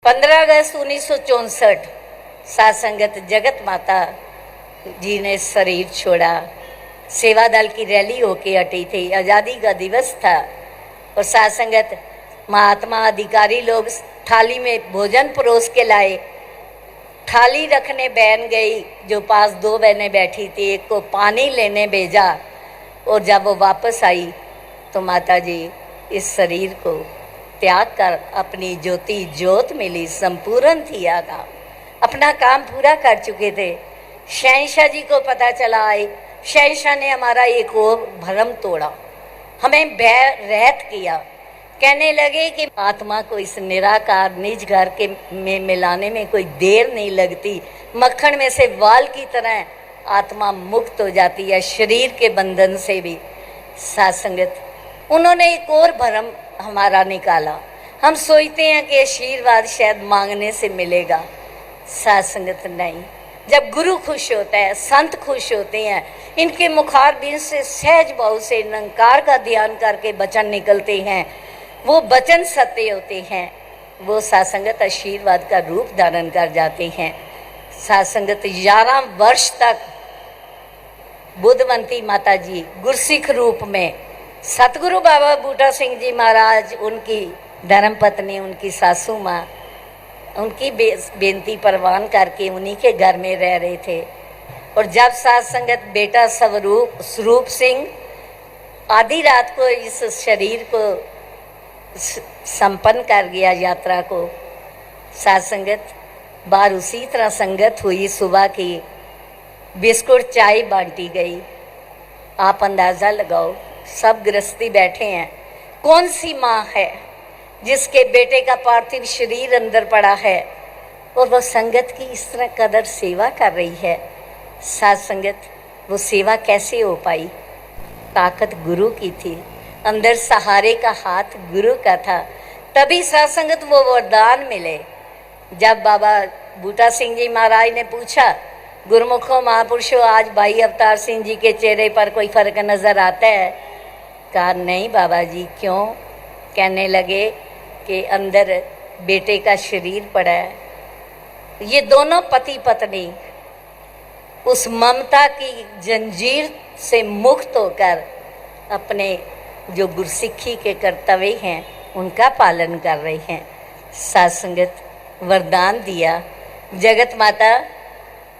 15 अगस्त 1964 साध संगत जगत माता जी ने शरीर छोड़ा। सेवा दल की रैली होके हटी थी, आज़ादी का दिवस था और साध संगत महात्मा अधिकारी लोग थाली में भोजन परोस के लाए। थाली रखने बहन गई, जो पास दो बहनें बैठी थी, एक को पानी लेने भेजा और जब वो वापस आई तो माता जी इस शरीर को त्याग कर अपनी ज्योति ज्योत मिली, संपूर्ण थी आगा, अपना काम पूरा कर चुके थे। शहंशाह जी को पता चला आई, शहंशाह ने हमारा एक और भरम तोड़ा, हमें भय रहित किया। कहने लगे कि आत्मा को इस निराकार निज घर के में मिलाने में कोई देर नहीं लगती, मक्खन में से वाल की तरह आत्मा मुक्त हो जाती है शरीर के बंधन से भी। साध संगत उन्होंने एक और भरम हमारा निकाला, हम सोचते हैं कि आशीर्वाद शायद मांगने से मिलेगा। साध संगत नहीं, जब गुरु खुश होता है, संत खुश होते हैं, इनके मुखारबिंद से सहज भाव से निरंकार का ध्यान करके वचन निकलते हैं, वो वचन सत्य होते हैं, वो साध संगत आशीर्वाद का रूप धारण कर जाते हैं। साध संगत 11 वर्ष तक बुद्धवंती माता जी गुरसिख रूप में, सतगुरु बाबा बूटा सिंह जी महाराज, उनकी धर्मपत्नी, उनकी सासू माँ, उनकी बेनती परवान करके उन्हीं के घर में रह रहे थे। और जब साध संगत बेटा स्वरूप सिंह आधी रात को इस शरीर को संपन्न कर गया यात्रा को, साध संगत बाहर उसी तरह संगत हुई, सुबह की बिस्कुट चाय बांटी गई। आप अंदाज़ा लगाओ, सब गृहस्थी बैठे हैं, कौन सी माँ है जिसके बेटे का पार्थिव शरीर अंदर पड़ा है और वह संगत की इस तरह कदर सेवा कर रही है। साध संगत वो सेवा कैसे हो पाई? ताकत गुरु की थी, अंदर सहारे का हाथ गुरु का था, तभी साध संगत वो वरदान मिले। जब बाबा बूटा सिंह जी महाराज ने पूछा, गुरुमुखों महापुरुषों, आज भाई अवतार सिंह जी के चेहरे पर कोई फर्क नजर आता है? कहा नहीं बाबा जी, क्यों? कहने लगे कि अंदर बेटे का शरीर पड़ा है। ये दोनों पति पत्नी उस ममता की जंजीर से मुक्त होकर अपने जो गुरसिक्खी के कर्तव्य हैं उनका पालन कर रहे हैं। साध संगत वरदान दिया। जगत माता,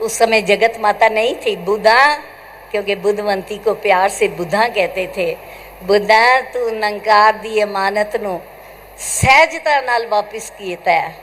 उस समय जगत माता नहीं थी, बुद्धा, क्योंकि बुद्धवंती को प्यार से बुद्धा कहते थे। बुद्धा तू निरंकार दी अमानत नूं सहजता नाल वापिस कीता है।